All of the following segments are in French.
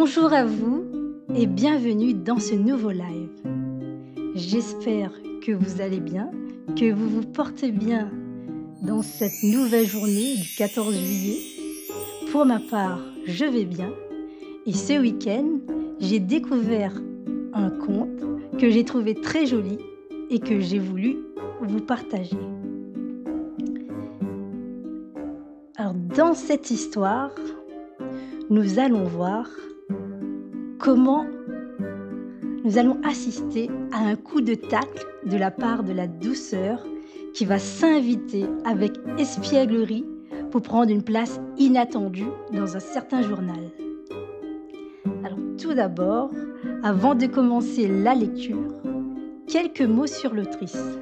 Bonjour à vous et bienvenue dans ce nouveau live. J'espère que vous allez bien, que vous vous portez bien dans cette nouvelle journée du 14 juillet. Pour ma part, je vais bien et ce week-end, j'ai découvert un conte que j'ai trouvé très joli et que j'ai voulu vous partager. Alors, dans cette histoire, nous allons voir comment nous allons assister à un coup de tacle de la part de la douceur qui va s'inviter avec espièglerie pour prendre une place inattendue dans un certain journal. Alors tout d'abord, avant de commencer la lecture, quelques mots sur l'autrice.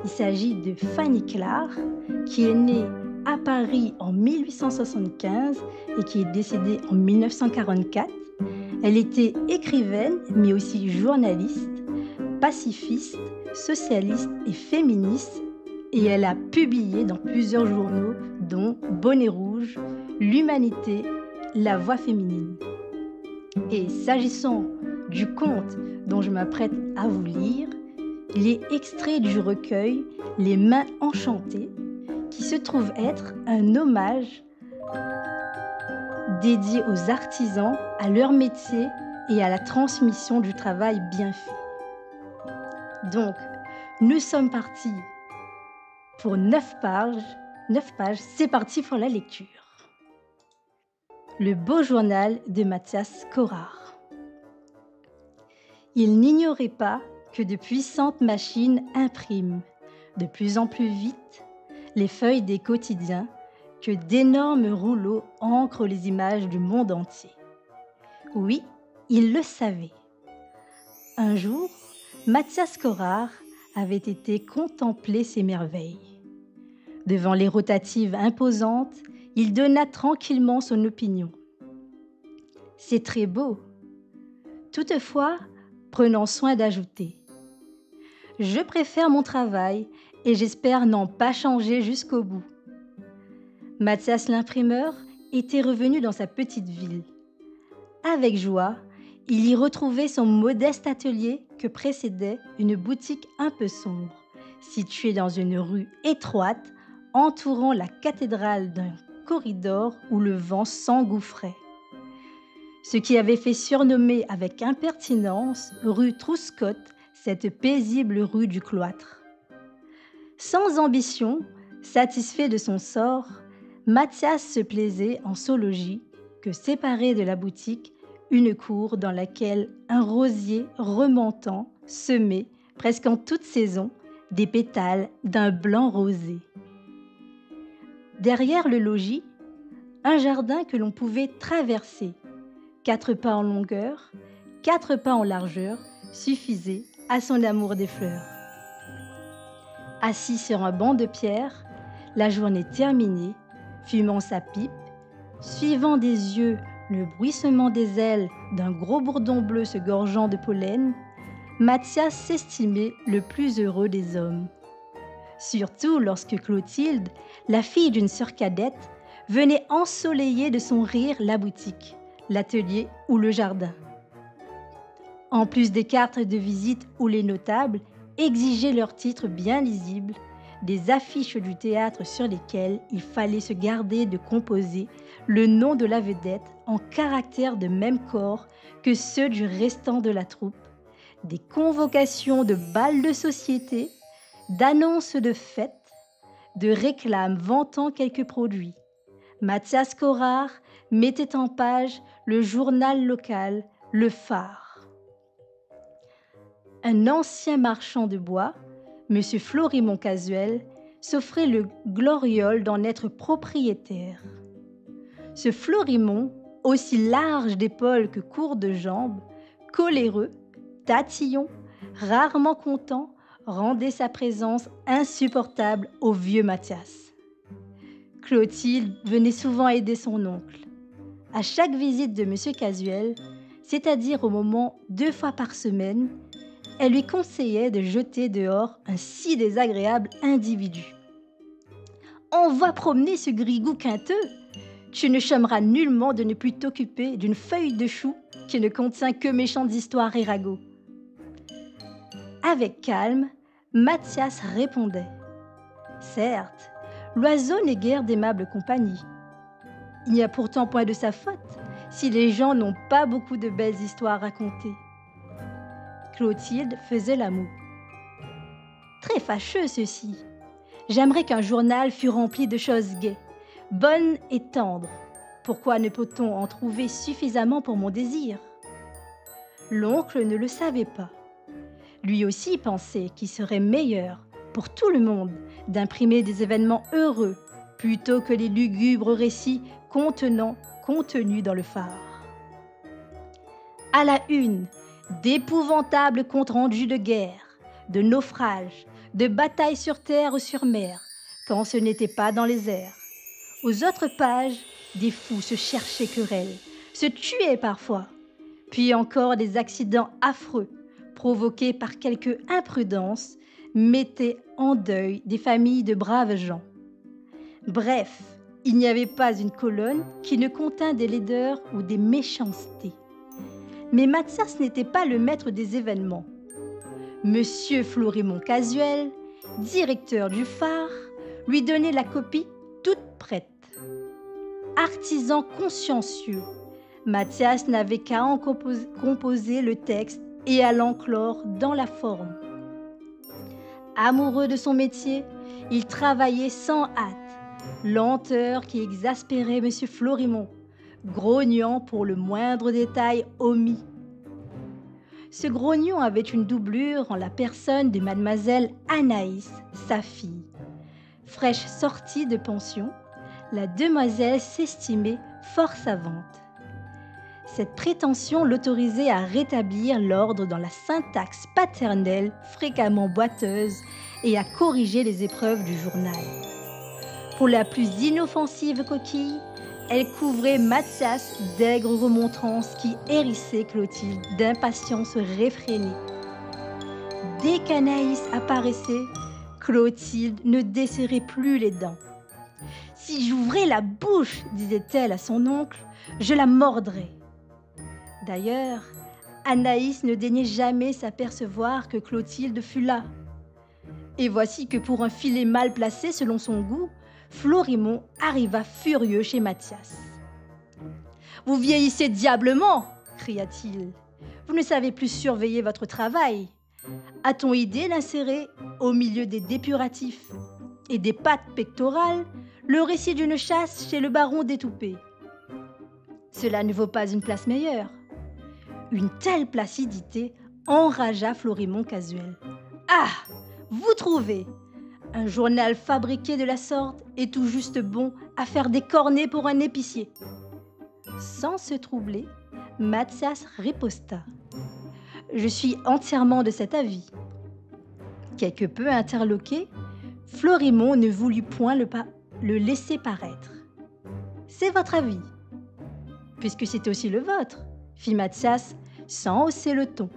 Il s'agit de Fanny Clar, qui est née à Paris en 1875 et qui est décédée en 1944. Elle était écrivaine, mais aussi journaliste, pacifiste, socialiste et féministe, et elle a publié dans plusieurs journaux, dont Bonnet Rouge, L'Humanité, La Voix féminine. Et s'agissant du conte dont je m'apprête à vous lire, il est extrait du recueil Les Mains enchantées, qui se trouve être un hommage dédié aux artisans, à leur métier et à la transmission du travail bien fait. Donc, nous sommes partis pour 9 pages. 9 pages, c'est parti pour la lecture. Le beau journal de Mathias Corard. Il n'ignorait pas que de puissantes machines impriment de plus en plus vite les feuilles des quotidiens, que d'énormes rouleaux ancrent les images du monde entier. Oui, il le savait. Un jour, Mathias Corard avait été contempler ces merveilles. Devant les rotatives imposantes, il donna tranquillement son opinion. C'est très beau. Toutefois, prenant soin d'ajouter. Je préfère mon travail et j'espère n'en pas changer jusqu'au bout. Mathias l'imprimeur était revenu dans sa petite ville. Avec joie, il y retrouvait son modeste atelier que précédait une boutique un peu sombre, située dans une rue étroite, entourant la cathédrale d'un corridor où le vent s'engouffrait. Ce qui avait fait surnommer avec impertinence rue Trouscotte cette paisible rue du cloître. Sans ambition, satisfait de son sort, Mathias se plaisait en zoologie que séparait de la boutique une cour dans laquelle un rosier remontant semait, presque en toute saison, des pétales d'un blanc rosé. Derrière le logis, un jardin que l'on pouvait traverser. 4 pas en longueur, 4 pas en largeur suffisait à son amour des fleurs. Assis sur un banc de pierre, la journée terminée, fumant sa pipe, suivant des yeux le bruissement des ailes d'un gros bourdon bleu se gorgeant de pollen, Mathias s'estimait le plus heureux des hommes. Surtout lorsque Clotilde, la fille d'une sœur cadette, venait ensoleiller de son rire la boutique, l'atelier ou le jardin. En plus des cartes de visite où les notables exigeaient leurs titres bien lisibles, des affiches du théâtre sur lesquelles il fallait se garder de composer le nom de la vedette en caractères de même corps que ceux du restant de la troupe, des convocations de bals de société, d'annonces de fêtes, de réclames vantant quelques produits. Mathias Corard mettait en page le journal local, Le Phare. Un ancien marchand de bois, M. Florimond Casuel, s'offrait le gloriole d'en être propriétaire. Ce Florimond, aussi large d'épaules que court de jambes, coléreux, tatillon, rarement content, rendait sa présence insupportable au vieux Mathias. Clotilde venait souvent aider son oncle. À chaque visite de M. Casuel, c'est-à-dire au moment 2 fois par semaine, elle lui conseillait de jeter dehors un si désagréable individu. « Envoie promener ce grigou quinteux. Tu ne chômeras nullement de ne plus t'occuper d'une feuille de chou qui ne contient que méchantes histoires et ragots. » Avec calme, Mathias répondait. Certes, l'oiseau n'est guère d'aimable compagnie. Il n'y a pourtant point de sa faute si les gens n'ont pas beaucoup de belles histoires à raconter. Clotilde faisait la moue. Très fâcheux ceci. J'aimerais qu'un journal fût rempli de choses gaies, bonnes et tendres. Pourquoi ne peut-on en trouver suffisamment pour mon désir? L'oncle ne le savait pas. Lui aussi pensait qu'il serait meilleur pour tout le monde d'imprimer des événements heureux plutôt que les lugubres récits contenus dans le phare. À la une, d'épouvantables comptes rendus de guerre, de naufrages, de batailles sur terre ou sur mer, quand ce n'était pas dans les airs. Aux autres pages, des fous se cherchaient querelle, se tuaient parfois, puis encore des accidents affreux, provoqués par quelque imprudence, mettaient en deuil des familles de braves gens. Bref, il n'y avait pas une colonne qui ne contint des laideurs ou des méchancetés. Mais Mathias n'était pas le maître des événements. Monsieur Florimond Casuel, directeur du phare, lui donnait la copie toute prête. Artisan consciencieux, Mathias n'avait qu'à en composer le texte et à l'enclore dans la forme. Amoureux de son métier, il travaillait sans hâte, lenteur qui exaspérait monsieur Florimond, grognant pour le moindre détail omis. Ce grognon avait une doublure en la personne de mademoiselle Anaïs, sa fille. Fraîche sortie de pension, la demoiselle s'estimait fort savante. Cette prétention l'autorisait à rétablir l'ordre dans la syntaxe paternelle fréquemment boiteuse et à corriger les épreuves du journal. Pour la plus inoffensive coquille, elle couvrait Mathias d'aigres remontrances qui hérissaient Clotilde d'impatience réfrénée. Dès qu'Anaïs apparaissait, Clotilde ne desserrait plus les dents. « Si j'ouvrais la bouche, disait-elle à son oncle, je la mordrais. » D'ailleurs, Anaïs ne daignait jamais s'apercevoir que Clotilde fût là. Et voici que pour un filet mal placé selon son goût, Florimond arriva furieux chez Mathias. « Vous vieillissez diablement !» cria-t-il. « Vous ne savez plus surveiller votre travail. A-t-on idée d'insérer, au milieu des dépuratifs et des pattes pectorales, le récit d'une chasse chez le baron d'Étoupé? Cela ne vaut pas une place meilleure. » Une telle placidité enragea Florimond Casuel. « Ah, vous trouvez! Un journal fabriqué de la sorte est tout juste bon à faire des cornets pour un épicier. » Sans se troubler, Mathias riposta. « Je suis entièrement de cet avis. » Quelque peu interloqué, Florimond ne voulut point le laisser paraître. « C'est votre avis, puisque c'est aussi le vôtre, » fit Mathias sans hausser le ton.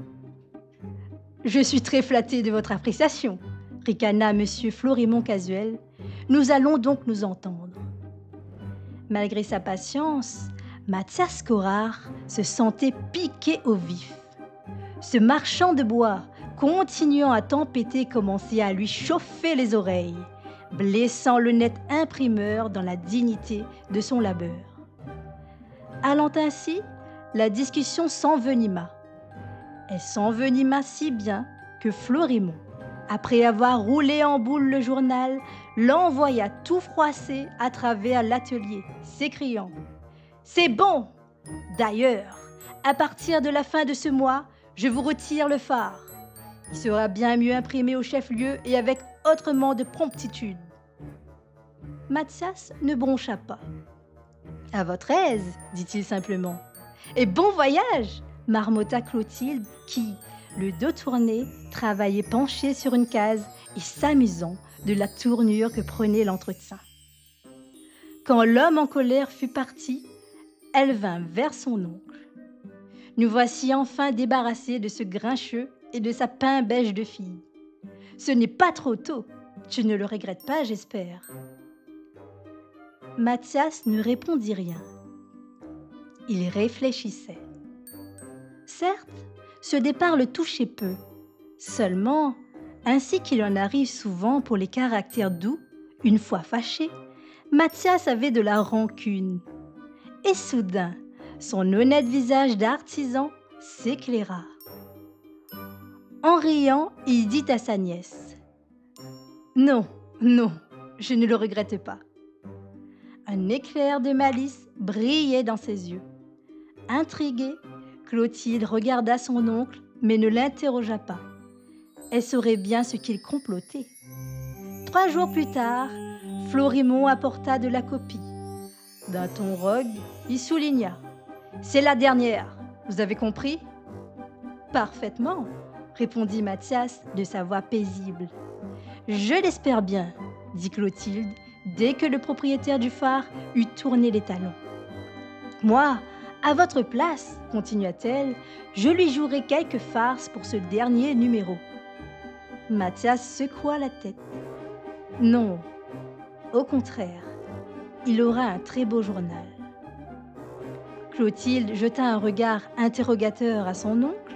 « Je suis très flatté de votre appréciation, » ricana monsieur Florimond Casuel. « Nous allons donc nous entendre. » Malgré sa patience, Mathias Corard se sentait piqué au vif. Ce marchand de bois, continuant à tempêter, commençait à lui chauffer les oreilles, blessant le net imprimeur dans la dignité de son labeur. Allant ainsi, la discussion s'envenima. Elle s'envenima si bien que Florimond, après avoir roulé en boule le journal, l'envoya tout froissé à travers l'atelier, s'écriant « C'est bon! D'ailleurs, à partir de la fin de ce mois, je vous retire le phare. Il sera bien mieux imprimé au chef-lieu et avec autrement de promptitude. » Mathias ne broncha pas. « À votre aise, dit-il simplement. Et bon voyage, marmotta Clotilde qui, le dos tourné, travaillait penchée sur une case et s'amusant de la tournure que prenait l'entretien. Quand l'homme en colère fut parti, elle vint vers son oncle. « Nous voici enfin débarrassés de ce grincheux et de sa pain-bêche de fille. Ce n'est pas trop tôt, tu ne le regrettes pas, j'espère. » Mathias ne répondit rien. Il réfléchissait. Certes, ce départ le touchait peu. Seulement, ainsi qu'il en arrive souvent pour les caractères doux, une fois fâché, Mathias avait de la rancune. Et soudain, son honnête visage d'artisan s'éclaira. En riant, il dit à sa nièce : « Non, non, je ne le regrette pas. » Un éclair de malice brillait dans ses yeux. Intriguée, Clotilde regarda son oncle, mais ne l'interrogea pas. Elle saurait bien ce qu'il complotait. 3 jours plus tard, Florimond apporta de la copie. D'un ton rogue, il souligna : « C'est la dernière, vous avez compris ? » « Parfaitement, » répondit Mathias de sa voix paisible. « Je l'espère bien, » dit Clotilde, dès que le propriétaire du phare eut tourné les talons. « Moi, à votre place, continua-t-elle, je lui jouerai quelques farces pour ce dernier numéro. » Mathias secoua la tête. « Non, au contraire, il aura un très beau journal. » Clotilde jeta un regard interrogateur à son oncle.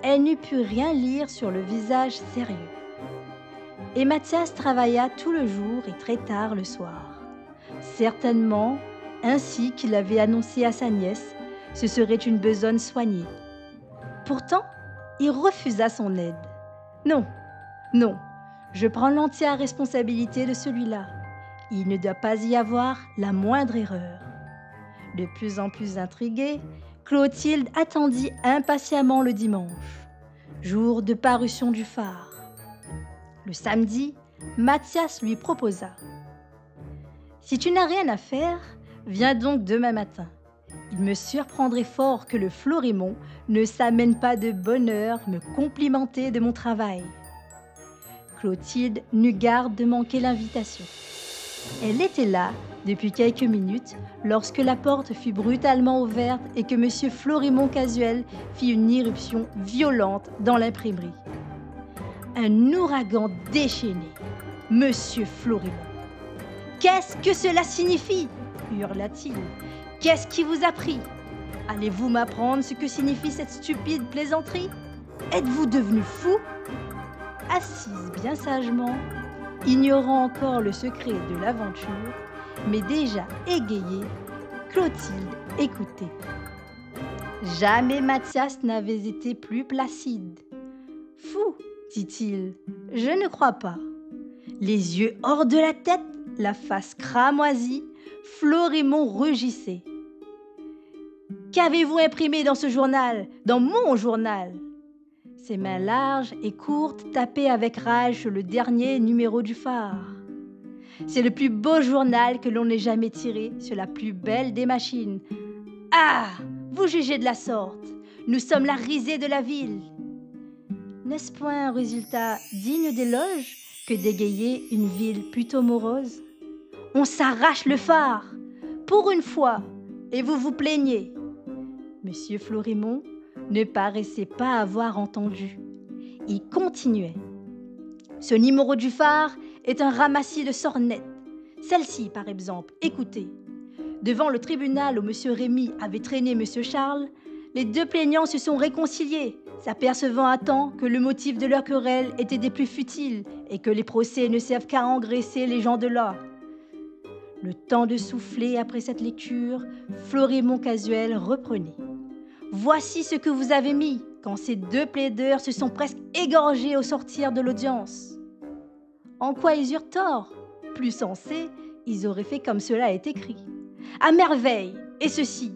Elle n'eut pu rien lire sur le visage sérieux. Et Mathias travailla tout le jour et très tard le soir. Certainement, ainsi qu'il avait annoncé à sa nièce, ce serait une besogne soignée. Pourtant, il refusa son aide. « Non, non, je prends l'entière responsabilité de celui-là. Il ne doit pas y avoir la moindre erreur. » De plus en plus intriguée, Clotilde attendit impatiemment le dimanche, jour de parution du phare. Le samedi, Mathias lui proposa : « Si tu n'as rien à faire, viens donc demain matin. Il me surprendrait fort que le Florimond ne s'amène pas de bonne heure me complimenter de mon travail. » Clotilde n'eut garde de manquer l'invitation. Elle était là depuis quelques minutes lorsque la porte fut brutalement ouverte et que M. Florimond Casuel fit une irruption violente dans l'imprimerie. Un ouragan déchaîné. « Monsieur Florimond, qu'est-ce que cela signifie ?» hurla-t-il. « Qu'est-ce qui vous a pris ? Allez-vous m'apprendre ce que signifie cette stupide plaisanterie ? Êtes-vous devenu fou ?» Assise bien sagement, ignorant encore le secret de l'aventure, mais déjà égayée, Clotilde écoutait. Jamais Mathias n'avait été plus placide. « Fou, dit-il, je ne crois pas. » Les yeux hors de la tête, la face cramoisie, Florimond rugissait. « Qu'avez-vous imprimé dans ce journal, dans mon journal ?» Ses mains larges et courtes tapaient avec rage sur le dernier numéro du phare. « C'est le plus beau journal que l'on ait jamais tiré sur la plus belle des machines. Ah, vous jugez de la sorte. Nous sommes la risée de la ville. » N'est-ce point un résultat digne d'éloge que d'égayer une ville plutôt morose ? On s'arrache le phare, pour une fois, et vous vous plaignez. Monsieur Florimond ne paraissait pas avoir entendu. Il continuait. « Ce numéro du phare est un ramassis de sornettes. Celle-ci, par exemple, écoutez. Devant le tribunal où M. Rémy avait traîné M. Charles, les 2 plaignants se sont réconciliés, s'apercevant à temps que le motif de leur querelle était des plus futiles et que les procès ne servent qu'à engraisser les gens de là. » Le temps de souffler après cette lecture, Florimond Casuel reprenait. « Voici ce que vous avez mis quand ces 2 plaideurs se sont presque égorgés au sortir de l'audience. En quoi ils eurent tort ? Plus sensés, ils auraient fait comme cela est écrit. À merveille ! Et ceci,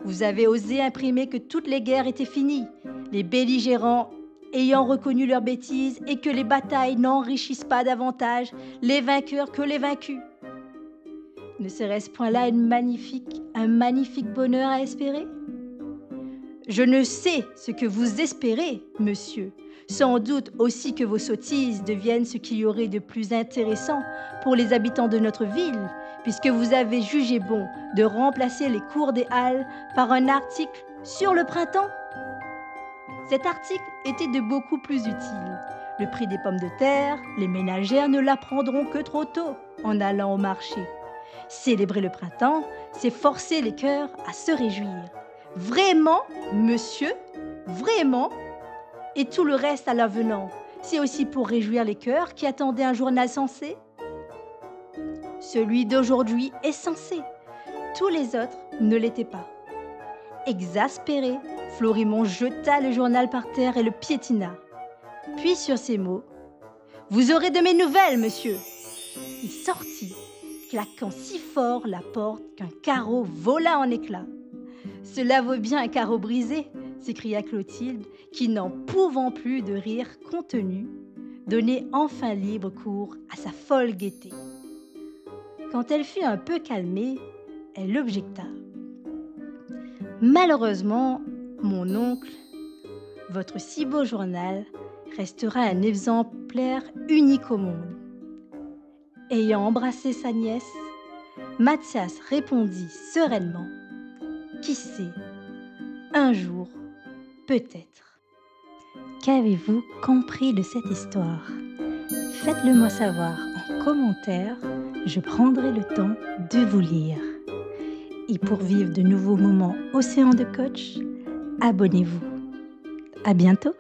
vous avez osé imprimer que toutes les guerres étaient finies, les belligérants ayant reconnu leurs bêtises et que les batailles n'enrichissent pas davantage les vainqueurs que les vaincus. Ne serait-ce point là un magnifique bonheur à espérer ? Je ne sais ce que vous espérez, monsieur. Sans doute aussi que vos sottises deviennent ce qu'il y aurait de plus intéressant pour les habitants de notre ville, puisque vous avez jugé bon de remplacer les cours des Halles par un article sur le printemps. Cet article était de beaucoup plus utile. Le prix des pommes de terre, les ménagères ne l'apprendront que trop tôt en allant au marché. Célébrer le printemps, c'est forcer les cœurs à se réjouir. Vraiment, monsieur? Vraiment? Et tout le reste à l'avenant, c'est aussi pour réjouir les cœurs qui attendaient un journal sensé? Celui d'aujourd'hui est sensé. Tous les autres ne l'étaient pas. Exaspéré, Florimond jeta le journal par terre et le piétina. Puis sur ces mots, « Vous aurez de mes nouvelles, monsieur !» Il sortit, claquant si fort la porte qu'un carreau vola en éclats. « Cela vaut bien un carreau brisé !» s'écria Clotilde, qui, n'en pouvant plus de rire contenu, donnait enfin libre cours à sa folle gaieté. Quand elle fut un peu calmée, elle objecta. « Malheureusement, mon oncle, votre si beau journal restera un exemplaire unique au monde. » Ayant embrassé sa nièce, Mathias répondit sereinement. « Qui sait, un jour, peut-être. » Qu'avez-vous compris de cette histoire? Faites-le moi savoir en commentaire, je prendrai le temps de vous lire. Et pour vivre de nouveaux moments Océan de Coach, abonnez-vous. À bientôt!